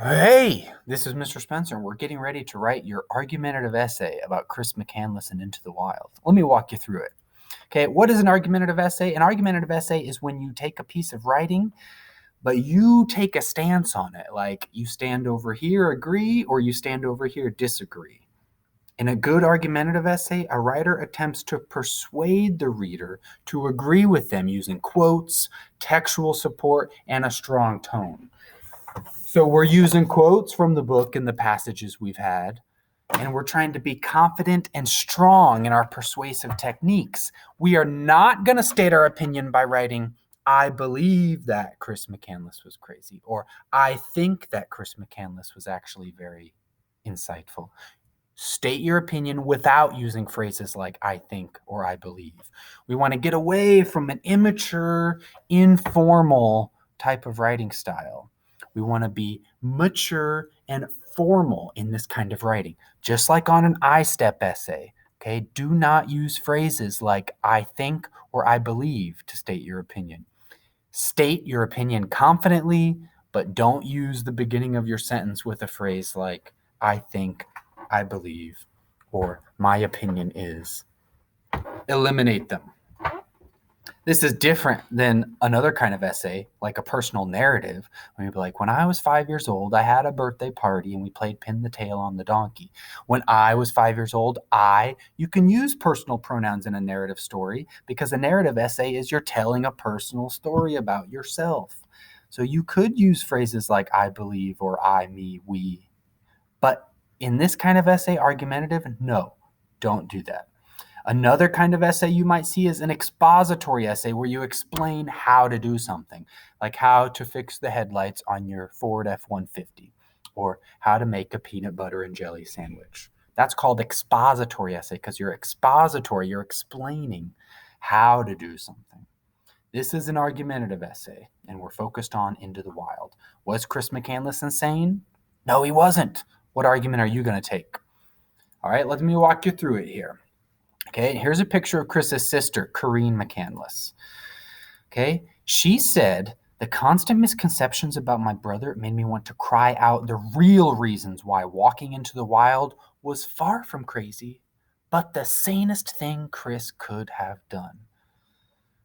Hey, this is Mr. Spencer, and we're getting ready to write your argumentative essay about Chris McCandless and Into the Wild. Let me walk you through it. Okay, what is an argumentative essay? An argumentative essay is when you take a piece of writing, but you take a stance on it. Like you stand over here, agree, or you stand over here, disagree. In a good argumentative essay, a writer attempts to persuade the reader to agree with them using quotes, textual support, and a strong tone. So we're using quotes from the book and the passages we've had, and we're trying to be confident and strong in our persuasive techniques. We are not going to state our opinion by writing, I believe that Chris McCandless was crazy, or I think that Chris McCandless was actually very insightful. State your opinion without using phrases like I think or I believe. We want to get away from an immature, informal type of writing style. We want to be mature and formal in this kind of writing, just like on an I step essay. Okay, do not use phrases like I think or I believe to state your opinion. State your opinion confidently, but don't use the beginning of your sentence with a phrase like I think, I believe, or my opinion is. Eliminate them. This is different than another kind of essay, like a personal narrative, when you'd be like, when I was 5 years old, I had a birthday party and we played pin the tail on the donkey. When I was 5 years old, you can use personal pronouns in a narrative story because a narrative essay is you're telling a personal story about yourself. So you could use phrases like I believe or I, me, we. But in this kind of essay, argumentative, no, don't do that. Another kind of essay you might see is an expository essay where you explain how to do something, like how to fix the headlights on your Ford F-150 or how to make a peanut butter and jelly sandwich. That's called expository essay because you're expository, you're explaining how to do something. This is an argumentative essay, and we're focused on Into the Wild. Was Chris McCandless insane? No, he wasn't. What argument are you going to take? All right, let me walk you through it here. Okay, here's a picture of Chris's sister, Carine McCandless. Okay, she said, the constant misconceptions about my brother made me want to cry out the real reasons why walking into the wild was far from crazy, but the sanest thing Chris could have done.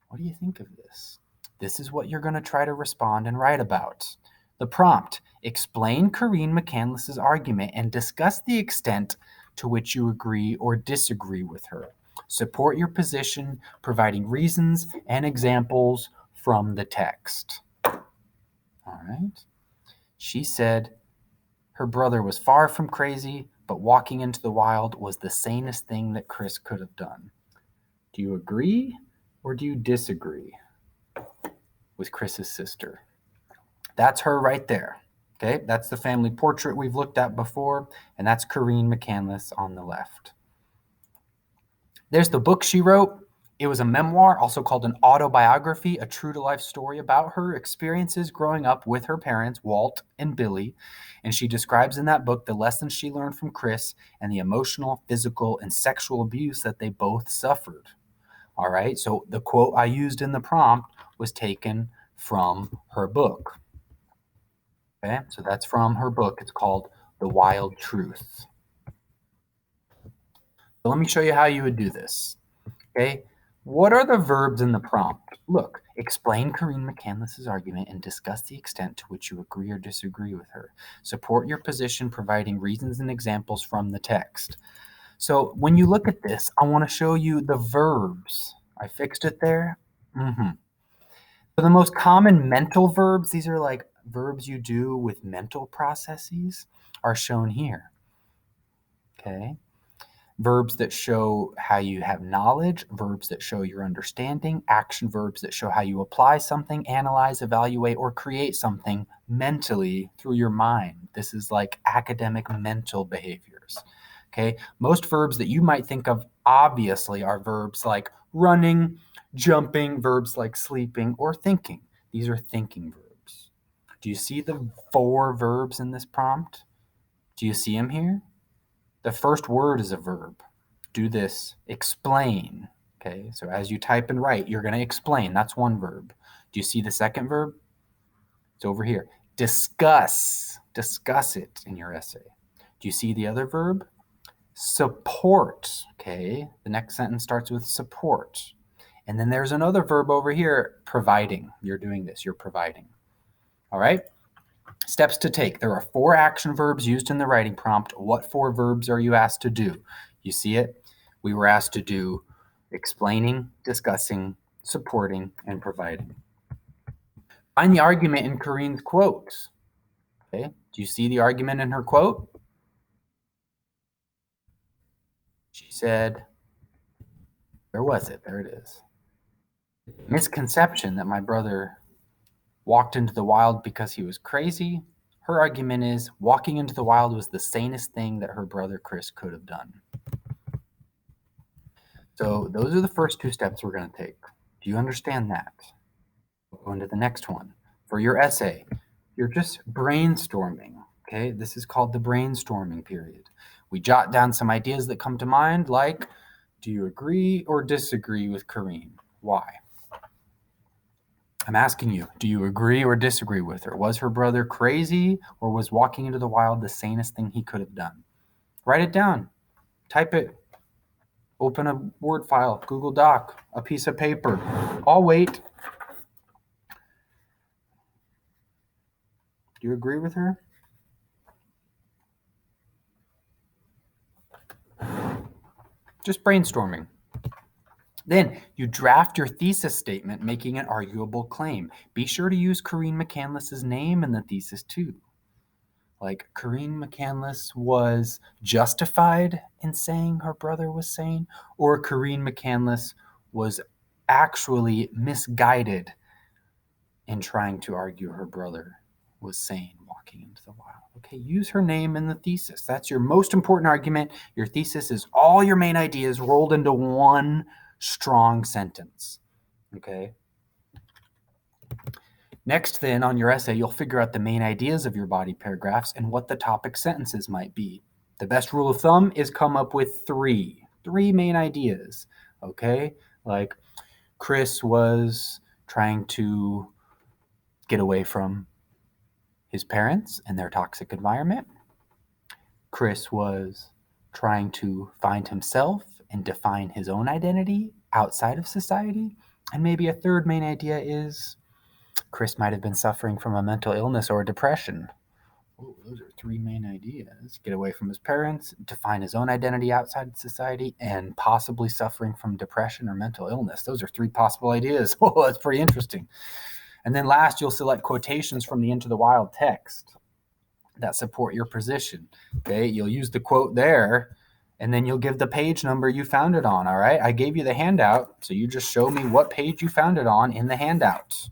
What do you think of this? This is what you're going to try to respond and write about. The prompt, explain Carine McCandless's argument and discuss the extent to which you agree or disagree with her. Support your position, providing reasons and examples from the text. All right. She said her brother was far from crazy, but walking into the wild was the sanest thing that Chris could have done. Do you agree or do you disagree with Chris's sister? That's her right there. Okay, that's the family portrait we've looked at before, and that's Carine McCandless on the left. There's the book she wrote. It was a memoir, also called an autobiography, a true-to-life story about her experiences growing up with her parents, Walt and Billy. And she describes in that book the lessons she learned from Chris and the emotional, physical, and sexual abuse that they both suffered. All right, so the quote I used in the prompt was taken from her book. Okay, so that's from her book. It's called The Wild Truth. So let me show you how you would do this. Okay, what are the verbs in the prompt? Look, explain Carine McCandless's argument and discuss the extent to which you agree or disagree with her. Support your position, providing reasons and examples from the text. So when you look at this, I want to show you the verbs. I fixed it there. So the most common mental verbs, these are like verbs you do with mental processes, are shown here. Okay. Verbs that show how you have knowledge, verbs that show your understanding, action verbs that show how you apply something, analyze, evaluate, or create something mentally through your mind. This is like academic mental behaviors. Okay. Most verbs that you might think of obviously are verbs like running, jumping, verbs like sleeping, or thinking. These are thinking verbs. Do you see the 4 verbs in this prompt? Do you see them here? The first word is a verb. Do this. Explain. Okay, so as you type and write, you're going to explain. That's one verb. Do you see the second verb? It's over here. Discuss it in your essay. Do you see the other verb? Support, okay? The next sentence starts with support. And then there's another verb over here, providing. You're doing this, you're providing. All right? Steps to take. There are 4 action verbs used in the writing prompt. What 4 verbs are you asked to do? You see it? We were asked to do explaining, discussing, supporting, and providing. Find the argument in Carine's quote. Okay? Do you see the argument in her quote? She said, where was it? There it is. Misconception that my brother walked into the wild because he was crazy. Her argument is walking into the wild was the sanest thing that her brother Chris could have done. So those are the first 2 steps we're going to take. Do you understand that? We'll go into the next one. For your essay, you're just brainstorming. Okay, this is called the brainstorming period. We jot down some ideas that come to mind, like, do you agree or disagree with Carine? Why? I'm asking you, do you agree or disagree with her? Was her brother crazy, or was walking into the wild the sanest thing he could have done? Write it down. Type it. Open a Word file, Google Doc, a piece of paper. I'll wait. Do you agree with her? Just brainstorming. Then you draft your thesis statement, making an arguable claim. Be sure to use Carine McCandless's name in the thesis too. Like, Carine McCandless was justified in saying her brother was sane, or Carine McCandless was actually misguided in trying to argue her brother was sane walking into the wild. Okay, use her name in the thesis. That's your most important argument. Your thesis is all your main ideas rolled into one strong sentence. Okay. Next, then, on your essay, you'll figure out the main ideas of your body paragraphs and what the topic sentences might be. The best rule of thumb is come up with three main ideas. Okay, like Chris was trying to get away from his parents and their toxic environment. Chris was trying to find himself and define his own identity outside of society. And maybe a third main idea is Chris might have been suffering from a mental illness or depression. Oh, those are 3 main ideas. Get away from his parents, define his own identity outside society, and possibly suffering from depression or mental illness. Those are 3 possible ideas. Oh, that's pretty interesting. And then last, you'll select quotations from the Into the Wild text that support your position. Okay, you'll use the quote there, and then you'll give the page number you found it on, all right? I gave you the handout, so you just show me what page you found it on in the handout.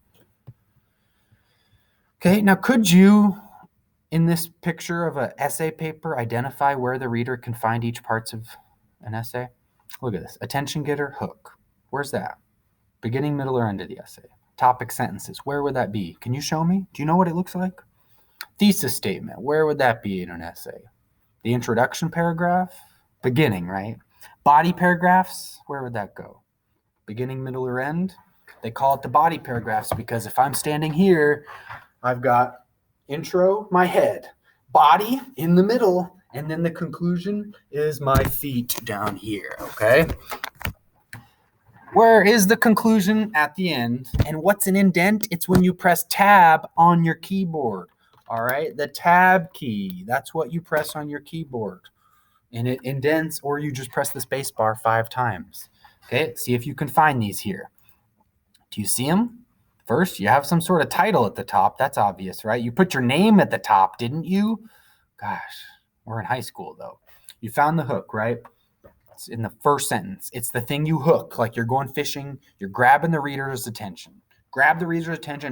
Okay, now could you, in this picture of an essay paper, identify where the reader can find each parts of an essay? Look at this. Attention getter, hook. Where's that? Beginning, middle, or end of the essay. Topic sentences. Where would that be? Can you show me? Do you know what it looks like? Thesis statement. Where would that be in an essay? The introduction paragraph? Beginning, right? Body paragraphs? Where would that go? Beginning, middle, or end? They call it the body paragraphs because if I'm standing here, I've got intro, my head, body in the middle, and then the conclusion is my feet down here, okay? Where is the conclusion? At the end. And what's an indent? It's when you press tab on your keyboard, all right? The tab key, that's what you press on your keyboard. And it indents, or you just press the space bar 5 times. Okay, see if you can find these here. Do you see them? First, you have some sort of title at the top. That's obvious, right? You put your name at the top, didn't you? Gosh, we're in high school, though. You found the hook, right? It's in the first sentence. It's the thing you hook, like you're going fishing. You're grabbing the reader's attention. Grab the reader's attention.